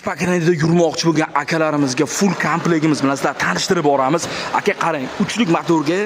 Pakranida yurmoqchi bo'lgan akalarimizga full komplektimiz bilan sizlar tanishtirib boramiz. Aka qarang, 3 lik motorga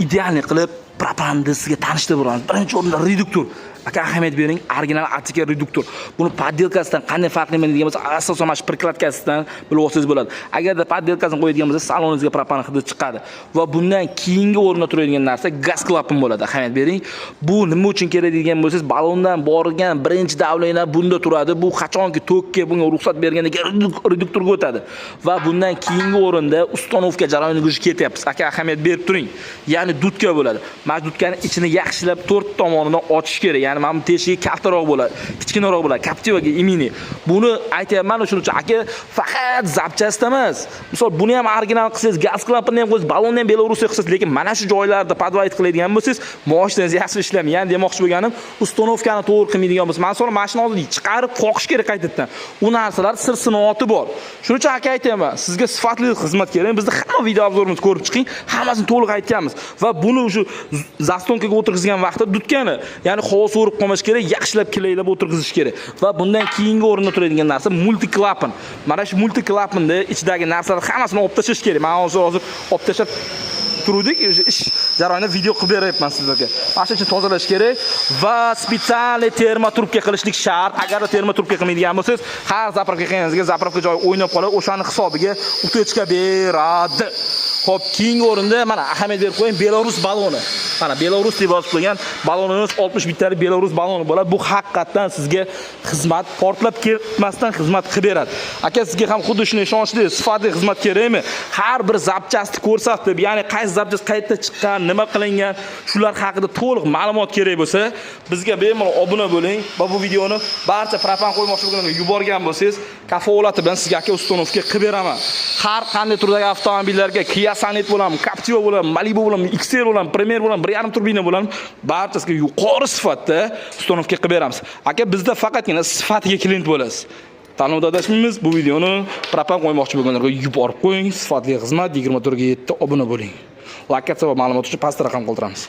idealni qilib propanni sizga tanishtirib boramiz. Birinchi o'rinda reduktor. Aka ahamiyat bering, original Attica reduktor. Buni poddelkasidan qanday farqliman degan bo'lsa, asosan mana shu prikladkasidan bilib olsangiz bo'ladi. Agarda poddelkasini qo'yadigan bo'lsa, saloningizga propan hidi chiqadi. Va bundan keyingi o'rinda turadigan narsa gaz klapan bo'ladi. Ahamiyat bering. Bu nima uchun kerak degan bo'lsangiz, balondan borgan birinchi davlanglar bunda turadi. Bu qachonki tokka bunga ruxsat bergandan keyin reduktorga o'tadi. Va bundan keyingi o'rinda ustanovka jarayoniga ketyapmiz. Aka ahamiyat berib turing. Ya'ni dutka bo'ladi. Mana dutkani ichini yaxshilab 4 tomonidan ochish kerak. Ya'ni mana bu teshigi kattaroq bo'ladi, kichkinaroq bo'ladi. Captivaga imini. Buni aytayapman shuning uchun aka faqat zapchasta emas. Misol buni ham original qilsangiz, gaz klapanni ham qo'ysangiz, balonni ham Belarusga qilsangiz, lekin mana shu joylarda podvayt qiladigan bo'lsangiz, mashinangiz yaxshi ishlamaydi. Ya'ni demoqchi bo'lganim, ustanovkani to'g'ri qilmaydigan bo'lsa, mana sonra mashina oldida chiqarib qoqish kerak qaytadan. U narsalar sir sinovati bor. Shuning uchun aka aytayapman, sizga sifatli xizmat kerak. Bizda hamma video obzorimizni ko'rib chiqing, hammasini to'liq aytganmiz. Va buni shu zastonkaga o'tirgizgan vaqtda dutkani, ya'ni havo so'rib qolmash kerak, yaxshilab kilaylab o'tirgizish kerak. Va bundan keyingi o'rinda turadigan narsa multi klapan. Mana shu multi klapanning ichidagi narsalar hammasini olib tashlash kerak. Men hozir olib tashlab turdik, ish jarayonida video qilib beryapman sizlarga. Mana shu uchun tozalash kerak va spetsialniy termotrubka qilishlik shart. Agar termotrubka qilmaydigan bo'lsangiz, har zapravka qilganingizga zapravka joyi o'ynab qoladi, o'shani hisobiga utechka beradi. Xo'p, keyingi o'rinda mana ahamiyat berib qo'ying, Belarus baloni. Mana Belarus deb yozib qo'ygan balonimiz 60 bittalik Belarus baloni bo'ladi. Bu haqiqatan sizga xizmat portlab ketmasdan xizmat qilib beradi. Aka sizga ham xuddi shunday ishonchli, sifatli xizmat kerakmi? Har bir zapchastni ko'rsatib, ya'ni qaysi zapchast qayerda chiqqan, nima qilingan, shular haqida to'liq ma'lumot kerak bo'lsa, bizga bemalol obuna bo'ling va bu videoni barcha propan qo'ymoqchi bo'lganlarga yuborgan bo'lsangiz, kafolati bilan sizga aka ustanovka qilib beraman. Har qanday turdagi avtomobillarga Kia Sonet bo'ladimi, Captiva bo'ladimi, Malibu bo'ladimi, XL bo'ladimi, Premier bo'ladimi, 1.5 turbina bo'ladimi, barchasiga yuqori sifatda ustanovka qilib beramiz. Aka bizda faqatgina sifatiga klient bo'lasiz. Tanlovda adashmaymiz. Bu videoni propan qo'ymoqchi bo'lganlarga yuborib qo'ying. Sifatli xizmat 24/7 obuna bo'ling. Lokatsiya va ma'lumot uchun pastda raqam qoldiramiz.